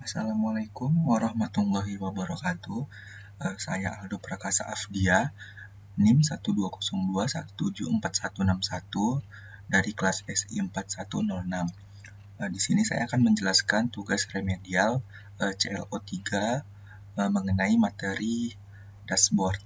Assalamualaikum warahmatullahi wabarakatuh. Saya Aldo Prakasa Afdia, NIM 12021746161 dari kelas SI 4106. Di sini saya akan menjelaskan tugas remedial CLO 3 mengenai materi dashboard.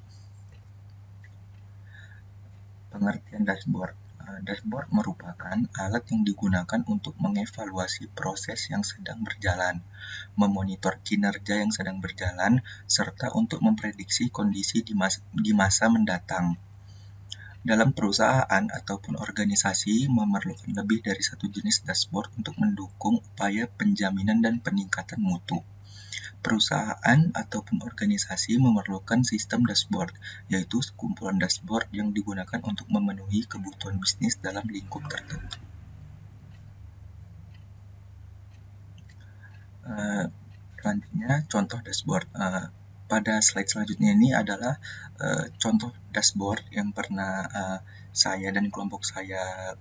Pengertian dashboard. Dashboard merupakan alat yang digunakan untuk mengevaluasi proses yang sedang berjalan, memonitor kinerja yang sedang berjalan, serta untuk memprediksi kondisi di masa mendatang. Dalam perusahaan ataupun organisasi memerlukan lebih dari satu jenis dashboard untuk mendukung upaya penjaminan dan peningkatan mutu. Perusahaan ataupun organisasi memerlukan sistem dashboard, yaitu sekumpulan dashboard yang digunakan untuk memenuhi kebutuhan bisnis dalam lingkup tertentu. Selanjutnya, contoh dashboard. Pada slide selanjutnya ini adalah contoh dashboard yang pernah saya dan kelompok saya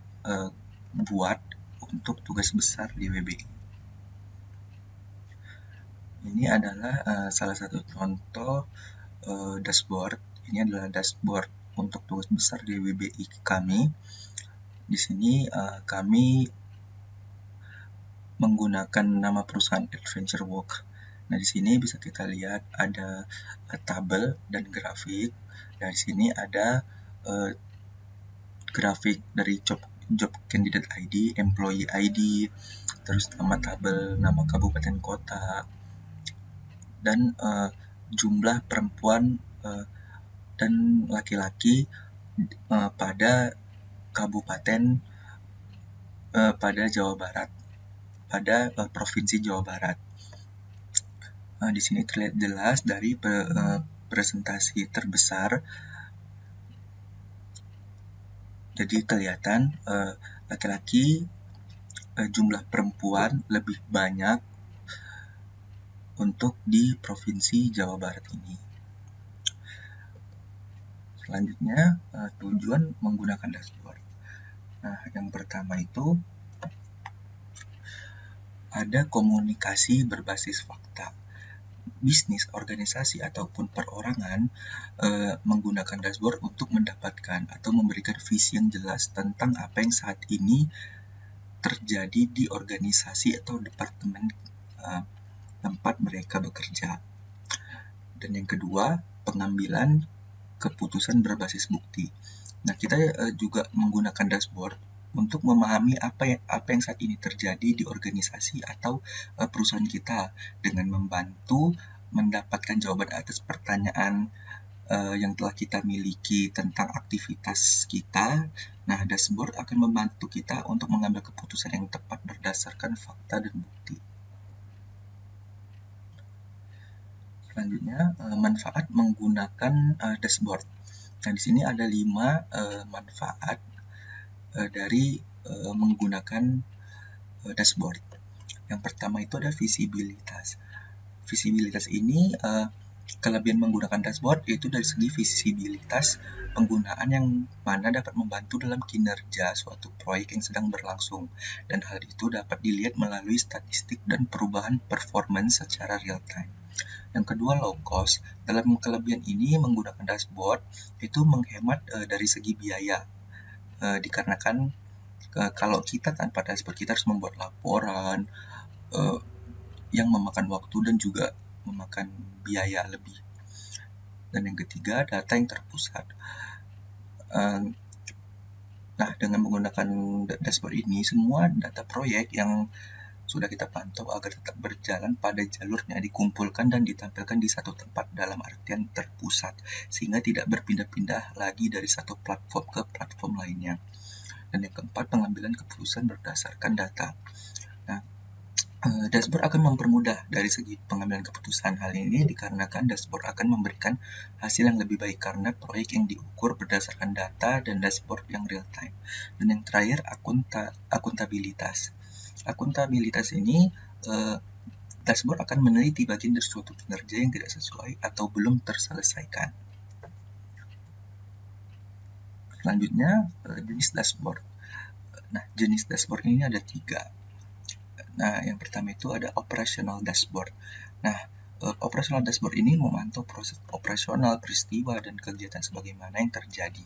buat untuk tugas besar di WBI. Ini adalah salah satu contoh dashboard. Ini adalah dashboard untuk tugas besar di WBI kami. Di sini kami menggunakan nama perusahaan Adventure Walk. Nah, di sini bisa kita lihat ada tabel dan grafik. Dari sini ada grafik dari job candidate ID, employee ID, terus nama tabel, nama kabupaten kota, dan jumlah perempuan dan laki-laki pada kabupaten pada Jawa Barat, pada provinsi Jawa Barat. Di sini terlihat jelas dari presentasi terbesar. Jadi kelihatan laki-laki, jumlah perempuan lebih banyak untuk di provinsi Jawa Barat ini. Selanjutnya, tujuan menggunakan dashboard. Nah, yang pertama itu ada komunikasi berbasis fakta. Bisnis, organisasi, ataupun perorangan menggunakan dashboard untuk mendapatkan atau memberikan visi yang jelas tentang apa yang saat ini terjadi di organisasi atau departemen tempat mereka bekerja. Dan yang kedua, pengambilan keputusan berbasis bukti. Nah, kita juga menggunakan dashboard untuk memahami apa yang saat ini terjadi di organisasi atau perusahaan kita dengan membantu mendapatkan jawaban atas pertanyaan yang telah kita miliki tentang aktivitas kita. Nah, dashboard akan membantu kita untuk mengambil keputusan yang tepat berdasarkan fakta dan bukti. Selanjutnya, manfaat menggunakan dashboard. Nah, di sini ada 5 manfaat dari menggunakan dashboard. Yang pertama itu ada visibilitas. Visibilitas ini kelebihan menggunakan dashboard yaitu dari segi visibilitas penggunaan yang mana dapat membantu dalam kinerja suatu proyek yang sedang berlangsung, dan hal itu dapat dilihat melalui statistik dan perubahan performance secara real time. Yang kedua, low cost. Dalam kelebihan ini menggunakan dashboard itu menghemat dari segi biaya, dikarenakan kalau kita tanpa dashboard kita harus membuat laporan yang memakan waktu dan juga memakan biaya lebih. Dan yang ketiga, data yang terpusat. Nah, dengan menggunakan dashboard ini, semua data proyek yang sudah kita pantau agar tetap berjalan pada jalurnya dikumpulkan dan ditampilkan di satu tempat dalam artian terpusat, sehingga tidak berpindah-pindah lagi dari satu platform ke platform lainnya. Dan yang keempat, pengambilan keputusan berdasarkan data. Nah, dashboard akan mempermudah dari segi pengambilan keputusan. Hal ini dikarenakan dashboard akan memberikan hasil yang lebih baik karena proyek yang diukur berdasarkan data dan dashboard yang real time. Dan yang terakhir, akuntabilitas. Akuntabilitas ini dashboard akan meneliti bagian dari suatu kinerja yang tidak sesuai atau belum terselesaikan. Selanjutnya, jenis dashboard. Nah, jenis dashboard ini ada 3. Nah, yang pertama itu ada operational dashboard. Nah, operational dashboard ini memantau proses operasional, peristiwa, dan kegiatan sebagaimana yang terjadi.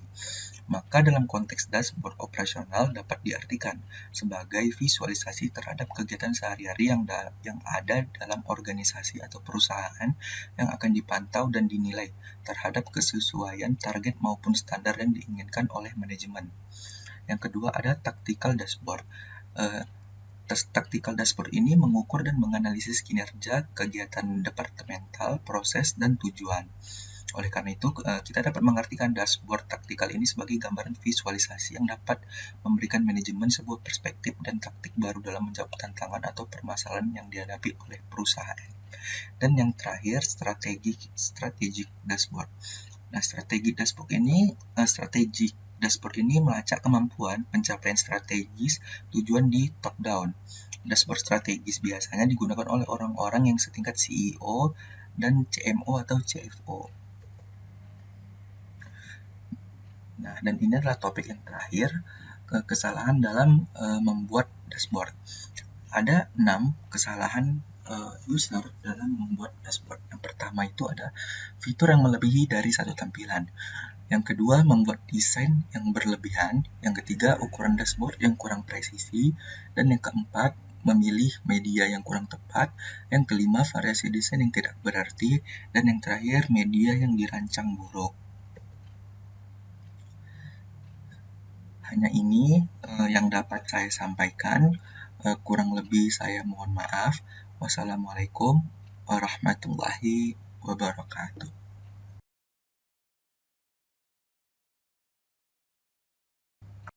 Maka dalam konteks dashboard operasional dapat diartikan sebagai visualisasi terhadap kegiatan sehari-hari yang ada dalam organisasi atau perusahaan yang akan dipantau dan dinilai terhadap kesesuaian target maupun standar yang diinginkan oleh manajemen. Yang kedua ada tactical dashboard. Uh, Tactical dashboard ini mengukur dan menganalisis kinerja kegiatan departemental, proses, dan tujuan. Oleh karena itu, kita dapat mengartikan dashboard taktikal ini sebagai gambaran visualisasi yang dapat memberikan manajemen sebuah perspektif dan taktik baru dalam menjawab tantangan atau permasalahan yang dihadapi oleh perusahaan. Dan yang terakhir, strategic dashboard. Nah, strategi dashboard ini melacak kemampuan pencapaian strategis tujuan di top down. Dashboard strategis biasanya digunakan oleh orang-orang yang setingkat CEO dan CMO atau CFO. Nah, dan ini adalah topik yang terakhir, kesalahan dalam membuat dashboard. Ada 6 kesalahan user dalam membuat dashboard. Yang pertama itu ada fitur yang melebihi dari satu tampilan. Yang kedua, membuat desain yang berlebihan. Yang ketiga, ukuran dashboard yang kurang presisi. Dan yang keempat, memilih media yang kurang tepat. Yang kelima, variasi desain yang tidak berarti. Dan yang terakhir, media yang dirancang buruk. Hanya ini yang dapat saya sampaikan. Kurang lebih saya mohon maaf. Wassalamualaikum warahmatullahi wabarakatuh.